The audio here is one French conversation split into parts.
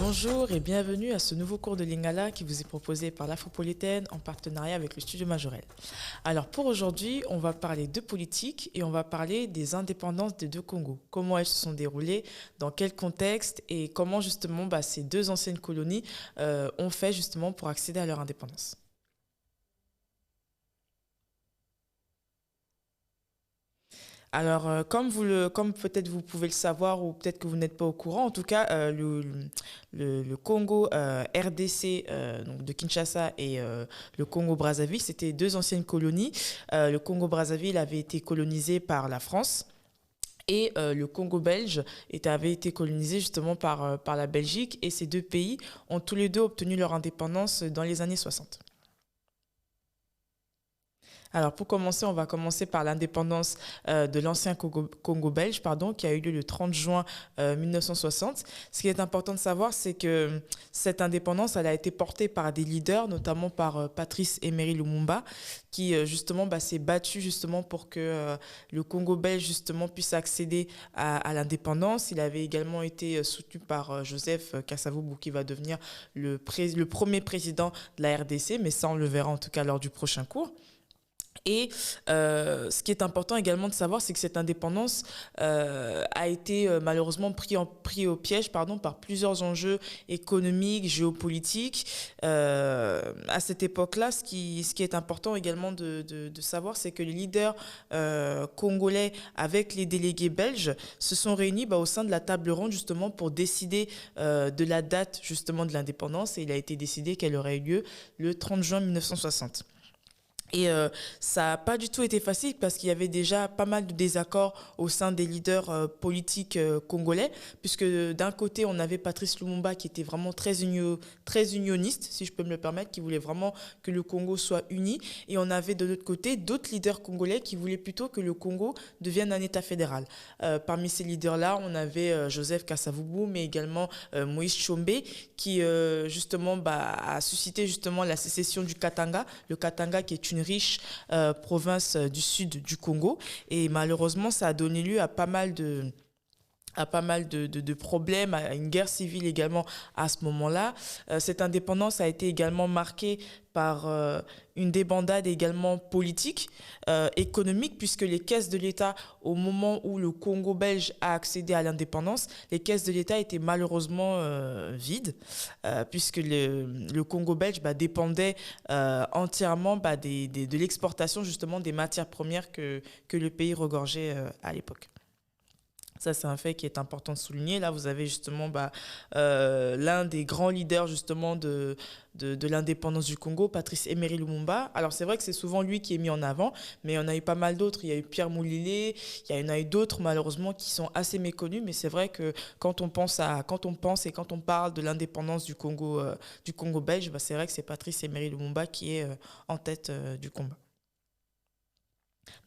Bonjour et bienvenue à ce nouveau cours de Lingala qui vous est proposé par l'Afropolitaine en partenariat avec le Studio Majorel. Alors pour aujourd'hui, on va parler de politique et on va parler des indépendances des deux Congos. Comment elles se sont déroulées, dans quel contexte et comment justement ces deux anciennes colonies ont fait justement pour accéder à leur indépendance. Alors, comme peut-être vous pouvez le savoir ou peut-être que vous n'êtes pas au courant, en tout cas, le Congo RDC donc de Kinshasa et le Congo-Brazzaville, c'était deux anciennes colonies. Le Congo-Brazzaville avait été colonisé par la France. Et le Congo belge avait été colonisé justement par la Belgique. Et ces deux pays ont tous les deux obtenu leur indépendance dans les années 60. Alors pour commencer, on va commencer par l'indépendance de l'ancien Congo belge, qui a eu lieu le 30 juin 1960. Ce qui est important de savoir, c'est que cette indépendance, elle a été portée par des leaders, notamment par Patrice Emery Lumumba, qui justement s'est battu justement pour que le Congo belge justement puisse accéder à l'indépendance. Il avait également été soutenu par Joseph Kasavubu, qui va devenir le premier président de la RDC, mais ça on le verra en tout cas lors du prochain cours. Et ce qui est important également de savoir, c'est que cette indépendance a été malheureusement pris au piège par plusieurs enjeux économiques, géopolitiques. À cette époque-là, ce qui est important également de savoir, c'est que les leaders congolais avec les délégués belges se sont réunis au sein de la table ronde justement pour décider de la date justement de l'indépendance. Et il a été décidé qu'elle aurait eu lieu le 30 juin 1960. Et ça n'a pas du tout été facile parce qu'il y avait déjà pas mal de désaccords au sein des leaders politiques congolais, puisque d'un côté, on avait Patrice Lumumba qui était vraiment très unioniste, si je peux me le permettre, qui voulait vraiment que le Congo soit uni. Et on avait de l'autre côté d'autres leaders congolais qui voulaient plutôt que le Congo devienne un État fédéral. Parmi ces leaders-là, on avait Joseph Kasavubu, mais également Moïse Tshombe, qui justement a suscité justement la sécession du Katanga. Le Katanga qui est une riche province du sud du Congo, et malheureusement ça a donné lieu à pas mal de problèmes, à une guerre civile également à ce moment-là. Cette indépendance a été également marquée par une débandade également politique, économique, puisque les caisses de l'État, au moment où le Congo belge a accédé à l'indépendance, les caisses de l'État étaient malheureusement vides, puisque le Congo belge dépendait entièrement de l'exportation justement des matières premières que le pays regorgeait à l'époque. Ça, c'est un fait qui est important de souligner. Là, vous avez justement l'un des grands leaders justement de l'indépendance du Congo, Patrice Emery Lumumba. Alors, c'est vrai que c'est souvent lui qui est mis en avant, mais il y en a eu pas mal d'autres. Il y a eu Pierre Moulilé, il y en a eu d'autres malheureusement qui sont assez méconnus, mais c'est vrai que quand on pense et quand on parle de l'indépendance du Congo belge, c'est vrai que c'est Patrice Emery Lumumba qui est en tête du combat.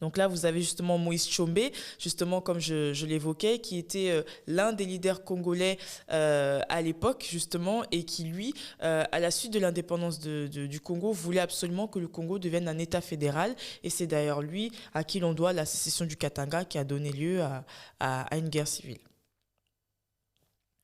Donc là, vous avez justement Moïse Tshombe, justement comme je l'évoquais, qui était l'un des leaders congolais à l'époque, justement, et qui, lui, à la suite de l'indépendance du Congo, voulait absolument que le Congo devienne un État fédéral. Et c'est d'ailleurs lui à qui l'on doit la sécession du Katanga qui a donné lieu à une guerre civile.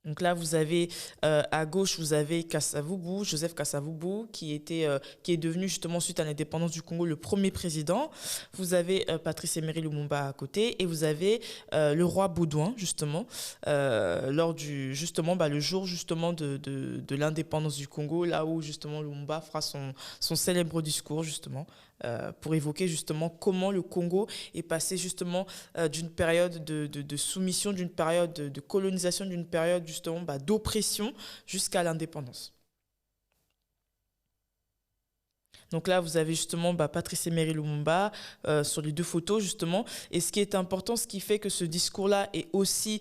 Donc là, vous avez à gauche, vous avez Kasavubu, Joseph Kasavubu, qui est devenu justement suite à l'indépendance du Congo le premier président. Vous avez Patrice Emery Lumumba à côté, et vous avez le roi Baudouin justement lors du le jour justement de l'indépendance du Congo, là où justement Lumumba fera son célèbre discours justement pour évoquer justement comment le Congo est passé justement d'une période de soumission, d'une période de colonisation, d'une période justement d'oppression jusqu'à l'indépendance. Donc là, vous avez justement Patrice Emery Lumumba sur les deux photos, justement. Et ce qui est important, ce qui fait que ce discours-là est aussi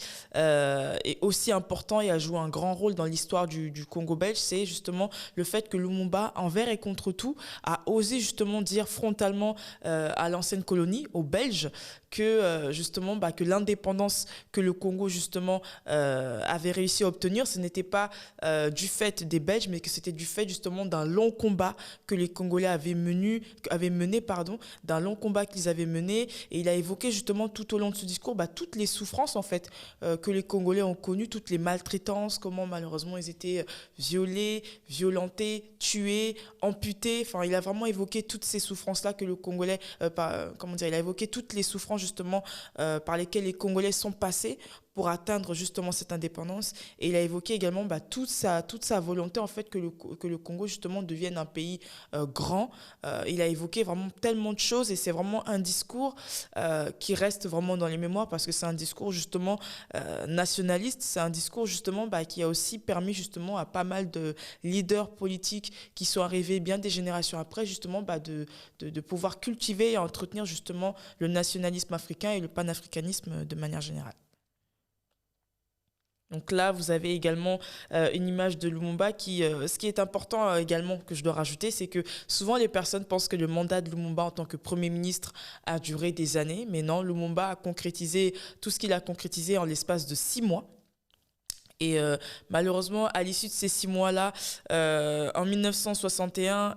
important et a joué un grand rôle dans l'histoire du Congo belge, c'est justement le fait que Lumumba, envers et contre tout, a osé justement dire frontalement à l'ancienne colonie, aux Belges, que justement que l'indépendance que le Congo justement avait réussi à obtenir, ce n'était pas du fait des Belges, mais que c'était du fait justement d'un long combat que les Congolais avaient mené, d'un long combat qu'ils avaient mené. Et il a évoqué justement tout au long de ce discours toutes les souffrances en fait que les Congolais ont connues, toutes les maltraitances, comment malheureusement ils étaient violés, violentés, tués, amputés. Enfin, il a vraiment évoqué toutes ces souffrances-là que le Congolais, il a évoqué toutes les souffrances justement par lesquelles les Congolais sont passés pour atteindre justement cette indépendance. Et il a évoqué également toute sa volonté en fait que le Congo justement devienne un pays grand. Il a évoqué vraiment tellement de choses et c'est vraiment un discours qui reste vraiment dans les mémoires parce que c'est un discours justement nationaliste. C'est un discours justement qui a aussi permis justement à pas mal de leaders politiques qui sont arrivés bien des générations après justement de pouvoir cultiver et entretenir justement le nationalisme africain et le panafricanisme de manière générale. Donc là, vous avez également une image de Lumumba ce qui est important également que je dois rajouter, c'est que souvent les personnes pensent que le mandat de Lumumba en tant que Premier ministre a duré des années, mais non, Lumumba a concrétisé tout ce qu'il a concrétisé en l'espace de 6 mois. Et malheureusement, à l'issue de ces 6 mois-là, en 1961,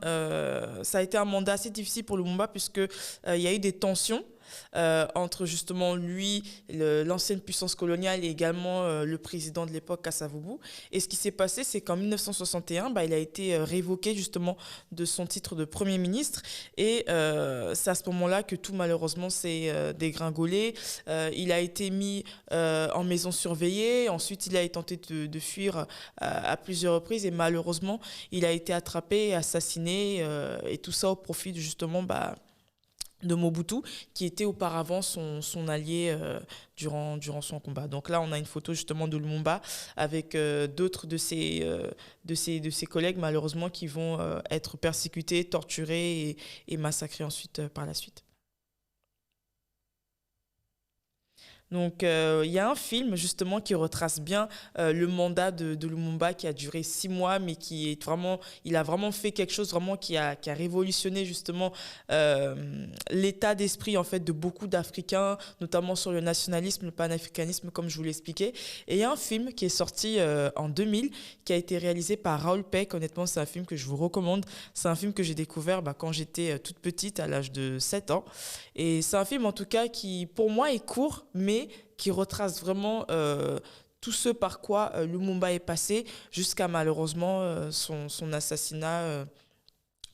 ça a été un mandat assez difficile pour Lumumba puisqu'il y a eu des tensions entre justement lui, l'ancienne puissance coloniale et également le président de l'époque, Kasavubu. Et ce qui s'est passé, c'est qu'en 1961, il a été révoqué justement de son titre de Premier ministre. Et c'est à ce moment-là que tout malheureusement s'est dégringolé. Il a été mis en maison surveillée. Ensuite, il a tenté de fuir à plusieurs reprises. Et malheureusement, il a été attrapé, assassiné. Et tout ça au profit justement de Mobutu, qui était auparavant son allié durant son combat. Donc là, on a une photo justement de Lumumba avec d'autres de ses collègues, malheureusement, qui vont être persécutés, torturés et massacrés ensuite par la suite. Donc, il y a un film justement qui retrace bien le mandat de Lumumba qui a duré 6 mois, mais il a vraiment fait quelque chose vraiment qui a révolutionné justement l'état d'esprit en fait de beaucoup d'Africains, notamment sur le nationalisme, le panafricanisme, comme je vous l'expliquais. Et il y a un film qui est sorti en 2000, qui a été réalisé par Raoul Peck. Honnêtement, c'est un film que je vous recommande. C'est un film que j'ai découvert quand j'étais toute petite, à l'âge de 7 ans. Et c'est un film en tout cas qui, pour moi, est court, mais qui retrace vraiment tout ce par quoi Lumumba est passé jusqu'à malheureusement son assassinat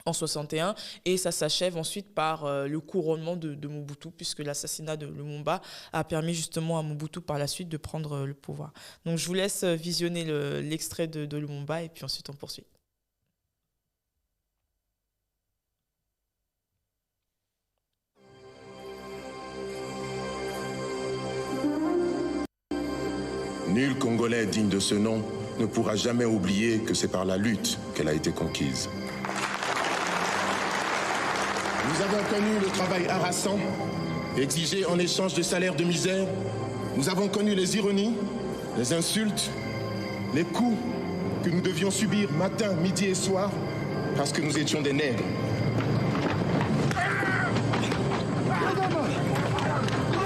en 61. Et ça s'achève ensuite par le couronnement de Mobutu, puisque l'assassinat de Lumumba a permis justement à Mobutu par la suite de prendre le pouvoir. Donc je vous laisse visionner l'extrait de Lumumba et puis ensuite on poursuit. Nul Congolais digne de ce nom ne pourra jamais oublier que c'est par la lutte qu'elle a été conquise. Nous avons connu le travail harassant, exigé en échange de salaires de misère. Nous avons connu les ironies, les insultes, les coups que nous devions subir matin, midi et soir parce que nous étions des nègres.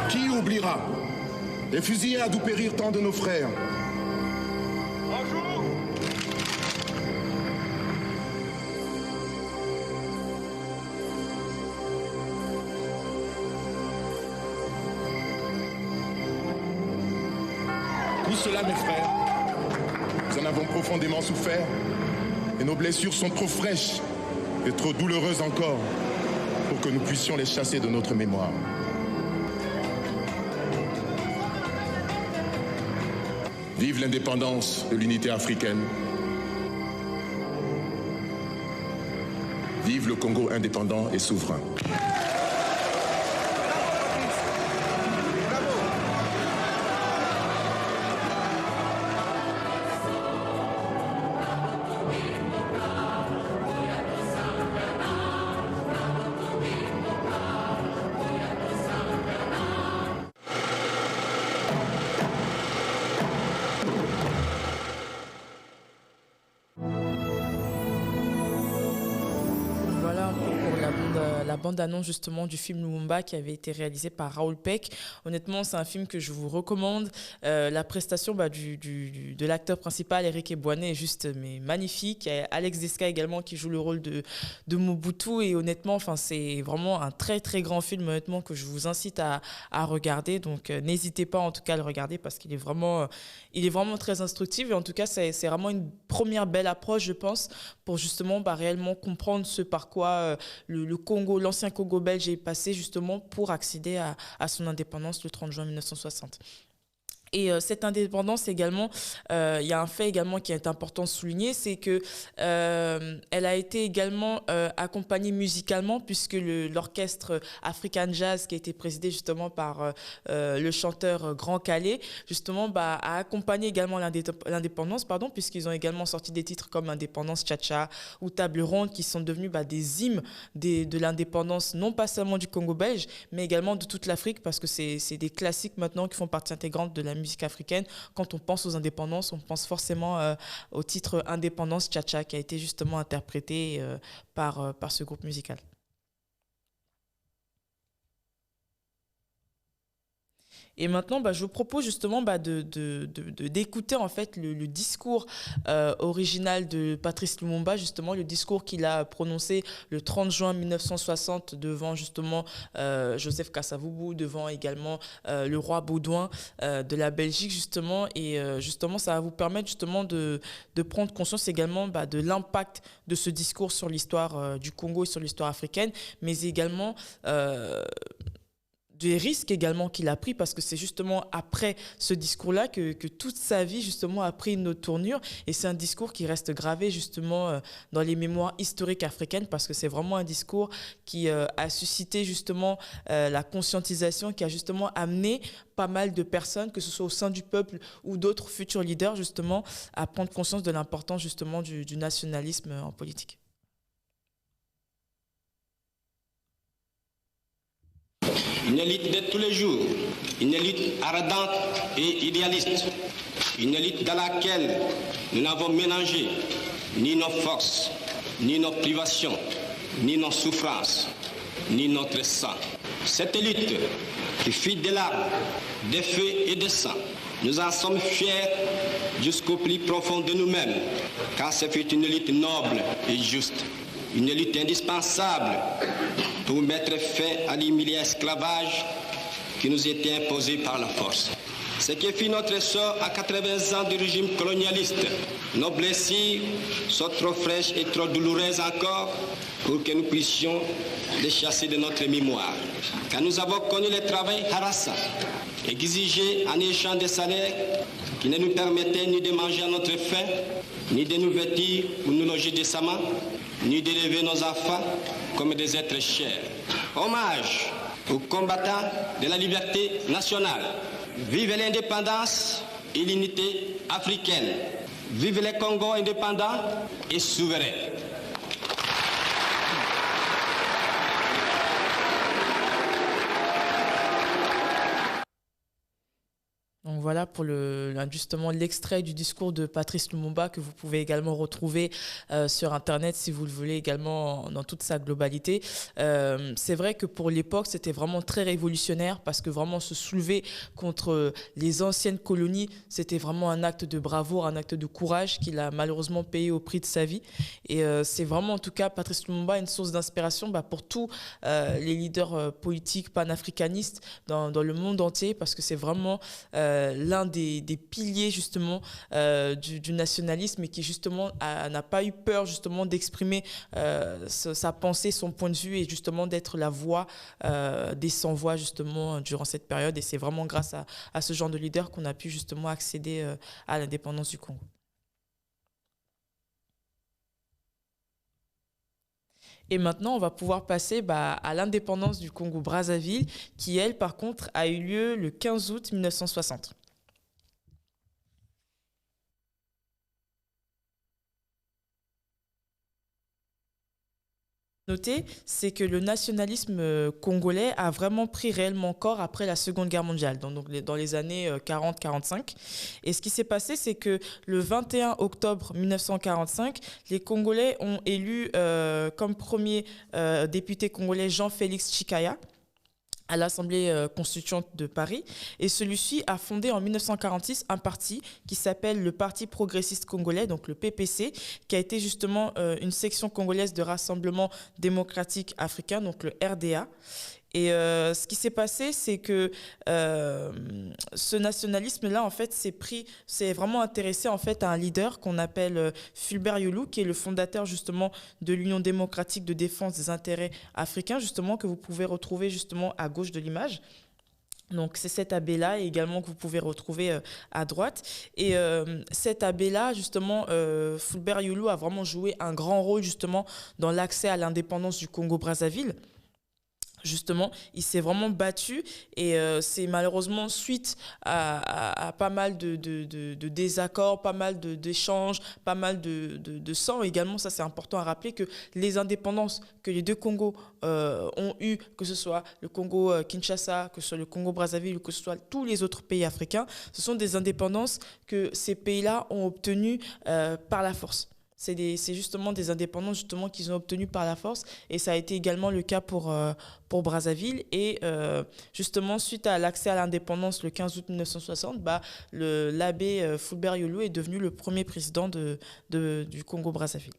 Qui oubliera les fusillés à d'où périr tant de nos frères? Bonjour. Tout cela, mes frères, nous en avons profondément souffert et nos blessures sont trop fraîches et trop douloureuses encore pour que nous puissions les chasser de notre mémoire. Vive l'indépendance de l'unité africaine. Vive le Congo indépendant et souverain. bande-annonce justement du film Lumumba qui avait été réalisé par Raoul Peck. Honnêtement, c'est un film que je vous recommande. La prestation de l'acteur principal, Eric Ebouane, est juste magnifique. Il y a Alex Desca également qui joue le rôle de Mobutu. Et honnêtement, c'est vraiment un très très grand film honnêtement, que je vous incite à regarder. Donc n'hésitez pas en tout cas à le regarder parce qu'il est vraiment très instructif. Et en tout cas, c'est vraiment une première belle approche, je pense, pour justement réellement comprendre ce par quoi le Congo, l'ancien Congo belge est passé justement pour accéder à son indépendance le 30 juin 1960. Et cette indépendance également, il y a un fait également qui est important de souligner, c'est que elle a été également accompagnée musicalement puisque l'orchestre African Jazz qui a été présidé justement par le chanteur Grand Calais, justement a accompagné également l'indépendance, puisqu'ils ont également sorti des titres comme Indépendance Cha-Cha ou Table Ronde qui sont devenus des hymnes de l'indépendance, non pas seulement du Congo belge, mais également de toute l'Afrique parce que c'est des classiques maintenant qui font partie intégrante de la musique africaine. Quand on pense aux indépendances, on pense forcément au titre Indépendance Cha-Cha qui a été justement interprété par ce groupe musical. Et maintenant, je vous propose justement d'écouter en fait le discours original de Patrice Lumumba, justement le discours qu'il a prononcé le 30 juin 1960 devant justement Joseph Kasavubu, devant également le roi Baudouin de la Belgique justement. Et justement, ça va vous permettre justement de prendre conscience également de l'impact de ce discours sur l'histoire du Congo et sur l'histoire africaine, mais également des risques également qu'il a pris parce que c'est justement après ce discours-là que toute sa vie justement a pris une autre tournure et c'est un discours qui reste gravé justement dans les mémoires historiques africaines parce que c'est vraiment un discours qui a suscité justement la conscientisation, qui a justement amené pas mal de personnes, que ce soit au sein du peuple ou d'autres futurs leaders justement, à prendre conscience de l'importance justement du nationalisme en politique. Une élite de tous les jours, une élite ardente et idéaliste, une élite dans laquelle nous n'avons mélangé ni nos forces, ni nos privations, ni nos souffrances, ni notre sang. Cette élite qui fit des larmes, des feux et des sangs, nous en sommes fiers jusqu'au plus profond de nous-mêmes, car ce fut une élite noble et juste, une élite indispensable pour mettre fin à l'humiliant esclavage qui nous était imposé par la force. Ce qui fit notre sort à 80 ans du régime colonialiste. Nos blessures sont trop fraîches et trop douloureuses encore pour que nous puissions les chasser de notre mémoire. Car nous avons connu le travail harassant, exigé en échange des salaires qui ne nous permettaient ni de manger à notre faim, ni de nous vêtir ou nous loger décemment, ni d'élever nos enfants comme des êtres chers. Hommage aux combattants de la liberté nationale. Vive l'indépendance et l'unité africaine. Vive les Congos indépendants et souverains. Donc voilà pour justement l'extrait du discours de Patrice Lumumba que vous pouvez également retrouver sur Internet si vous le voulez également dans toute sa globalité. C'est vrai que pour l'époque, c'était vraiment très révolutionnaire parce que vraiment se soulever contre les anciennes colonies, c'était vraiment un acte de bravoure, un acte de courage qu'il a malheureusement payé au prix de sa vie. Et c'est vraiment en tout cas Patrice Lumumba une source d'inspiration pour tous les leaders politiques panafricanistes dans le monde entier parce que c'est vraiment l'un des piliers justement du nationalisme et qui justement n'a pas eu peur justement d'exprimer sa pensée, son point de vue et justement d'être la voix des sans-voix justement durant cette période. Et c'est vraiment grâce à ce genre de leader qu'on a pu justement accéder à l'indépendance du Congo. Et maintenant, on va pouvoir passer à l'indépendance du Congo-Brazzaville, qui, elle, par contre, a eu lieu le 15 août 1960. Noter, c'est que le nationalisme congolais a vraiment pris réellement corps après la Seconde Guerre mondiale, dans les années 40-45. Et ce qui s'est passé, c'est que le 21 octobre 1945, les Congolais ont élu comme premier député congolais Jean-Félix Tshikaya à l'Assemblée constituante de Paris. Et celui-ci a fondé en 1946 un parti qui s'appelle le Parti progressiste congolais, donc le PPC, qui a été justement une section congolaise de Rassemblement démocratique africain, donc le RDA. Et ce qui s'est passé, c'est que ce nationalisme-là, en fait, s'est vraiment intéressé en fait à un leader qu'on appelle Fulbert Yulu, qui est le fondateur justement de l'Union démocratique de défense des intérêts africains, justement que vous pouvez retrouver justement à gauche de l'image. Donc c'est cet abbé-là également que vous pouvez retrouver à droite. Et cet abbé-là, justement, Fulbert Yulu a vraiment joué un grand rôle justement dans l'accès à l'indépendance du Congo-Brazzaville. Justement, il s'est vraiment battu et c'est malheureusement suite à pas mal de désaccords, pas mal d'échanges, pas mal de sang également. Ça, c'est important à rappeler que les indépendances que les deux Congos ont eues, que ce soit le Congo Kinshasa, que ce soit le Congo Brazzaville ou que ce soit tous les autres pays africains, ce sont des indépendances que ces pays-là ont obtenues par la force. C'est justement des indépendances justement qu'ils ont obtenues par la force et ça a été également le cas pour Brazzaville. Et justement, suite à l'accès à l'indépendance le 15 août 1960, l'abbé Fulbert Yulu est devenu le premier président du Congo-Brazzaville.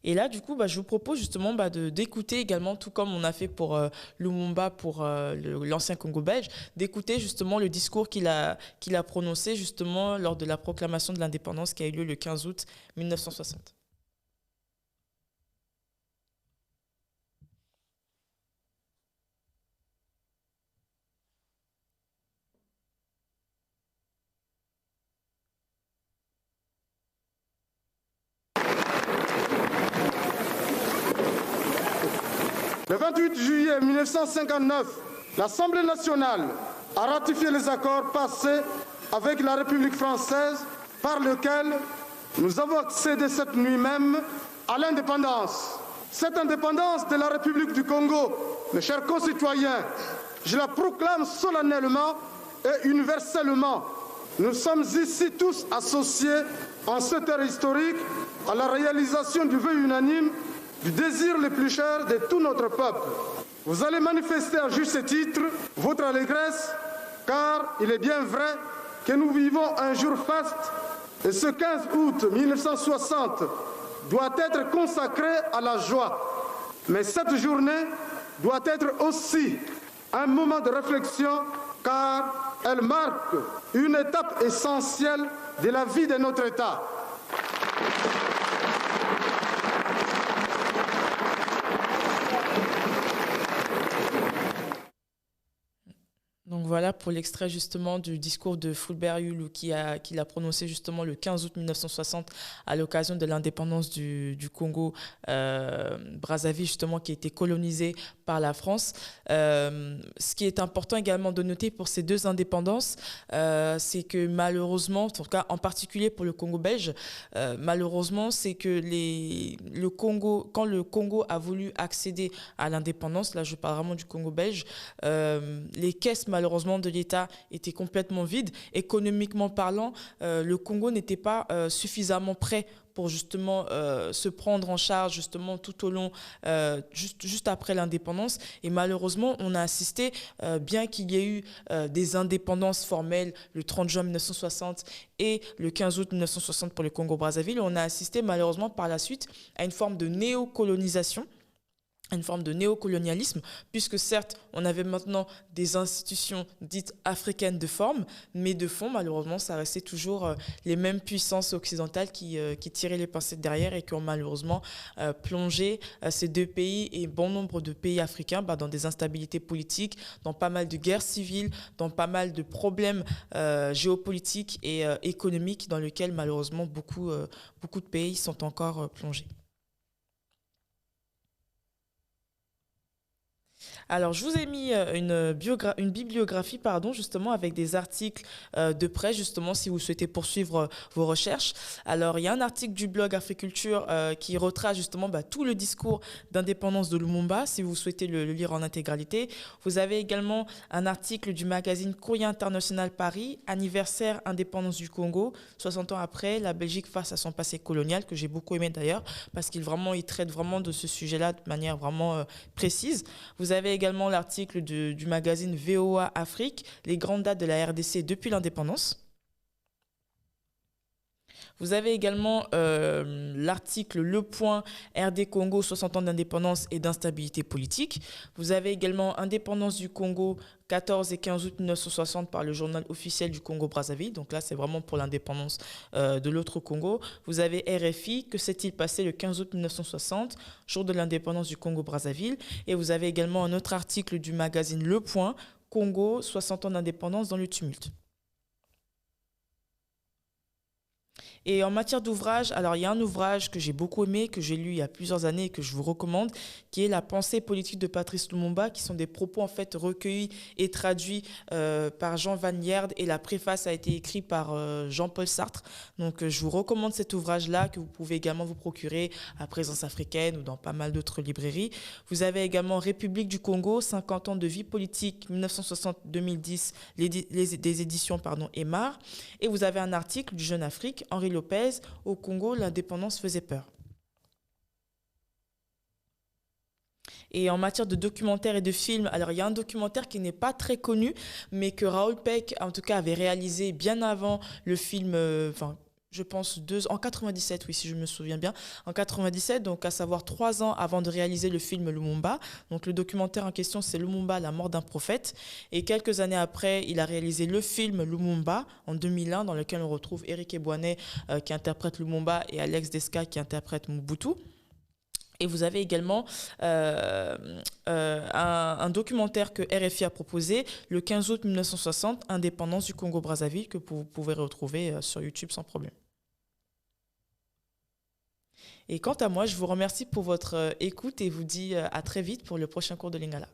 Et là, du coup, je vous propose justement d'écouter également, tout comme on a fait pour Lumumba, pour l'ancien Congo belge, d'écouter justement le discours qu'il a prononcé justement lors de la proclamation de l'indépendance qui a eu lieu le 15 août 1960. Le 28 juillet 1959, l'Assemblée nationale a ratifié les accords passés avec la République française par lesquels nous avons accédé cette nuit même à l'indépendance. Cette indépendance de la République du Congo, mes chers concitoyens, je la proclame solennellement et universellement. Nous sommes ici tous associés en cette heure historique à la réalisation du vœu unanime du désir le plus cher de tout notre peuple. Vous allez manifester à juste titre votre allégresse, car il est bien vrai que nous vivons un jour faste et ce 15 août 1960 doit être consacré à la joie. Mais cette journée doit être aussi un moment de réflexion, car elle marque une étape essentielle de la vie de notre État. Donc voilà pour l'extrait justement du discours de Fulbert Yulu qu'il a prononcé justement le 15 août 1960 à l'occasion de l'indépendance du Congo Brazzaville justement qui a été colonisé par la France. Ce qui est important également de noter pour ces deux indépendances, c'est que malheureusement, en tout cas en particulier pour le Congo belge, malheureusement c'est que quand le Congo a voulu accéder à l'indépendance, là je parle vraiment du Congo belge, les caisses malheureusement de l'État étaient complètement vides. Économiquement parlant, le Congo n'était pas suffisamment prêt pour justement se prendre en charge justement tout au long, juste après l'indépendance. Et malheureusement, on a assisté, bien qu'il y ait eu des indépendances formelles le 30 juin 1960 et le 15 août 1960 pour le Congo-Brazzaville, on a assisté malheureusement par la suite à une forme de néocolonisation, une forme de néocolonialisme, puisque certes, on avait maintenant des institutions dites africaines de forme, mais de fond, malheureusement, ça restait toujours les mêmes puissances occidentales qui tiraient les pincettes derrière et qui ont malheureusement plongé ces deux pays et bon nombre de pays africains dans des instabilités politiques, dans pas mal de guerres civiles, dans pas mal de problèmes géopolitiques et économiques dans lesquels malheureusement beaucoup de pays sont encore plongés. Alors, je vous ai mis une bibliographie, pardon, justement, avec des articles de presse, justement, si vous souhaitez poursuivre vos recherches. Alors, il y a un article du blog Africulture qui retrace justement tout le discours d'indépendance de Lumumba, si vous souhaitez le lire en intégralité. Vous avez également un article du magazine Courrier International Paris, anniversaire indépendance du Congo, 60 ans après, la Belgique face à son passé colonial, que j'ai beaucoup aimé d'ailleurs, parce qu'il traite vraiment de ce sujet-là de manière vraiment précise. Vous avez également l'article du magazine VOA Afrique, les grandes dates de la RDC depuis l'indépendance. Vous avez également l'article Le Point, RD Congo, 60 ans d'indépendance et d'instabilité politique. Vous avez également Indépendance du Congo, 14 et 15 août 1960 par le journal officiel du Congo-Brazzaville. Donc là, c'est vraiment pour l'indépendance de l'autre Congo. Vous avez RFI, que s'est-il passé le 15 août 1960, jour de l'indépendance du Congo-Brazzaville. Et vous avez également un autre article du magazine Le Point, Congo, 60 ans d'indépendance dans le tumulte. Et en matière d'ouvrage, alors il y a un ouvrage que j'ai beaucoup aimé, que j'ai lu il y a plusieurs années et que je vous recommande, qui est La pensée politique de Patrice Lumumba, qui sont des propos en fait recueillis et traduits par Jean Van Lierde, et la préface a été écrite par Jean-Paul Sartre. Donc je vous recommande cet ouvrage-là, que vous pouvez également vous procurer à Présence africaine ou dans pas mal d'autres librairies. Vous avez également République du Congo, 50 ans de vie politique 1960-2010, des éditions Emar. Et vous avez un article du Jeune Afrique, Henri Lopez, au Congo, l'indépendance faisait peur. Et en matière de documentaires et de films, alors il y a un documentaire qui n'est pas très connu, mais que Raoul Peck, en tout cas, avait réalisé bien avant le film, je pense en 97, oui, si je me souviens bien, en 97, donc à savoir 3 ans avant de réaliser le film Lumumba. Donc le documentaire en question, c'est Lumumba, la mort d'un prophète. Et quelques années après, il a réalisé le film Lumumba en 2001, dans lequel on retrouve Éric Ebouaney qui interprète Lumumba et Alex Desca qui interprète Mobutu. Et vous avez également un documentaire que RFI a proposé, le 15 août 1960, Indépendance du Congo-Brazzaville, que vous pouvez retrouver sur YouTube sans problème. Et quant à moi, je vous remercie pour votre écoute et vous dis à très vite pour le prochain cours de Lingala.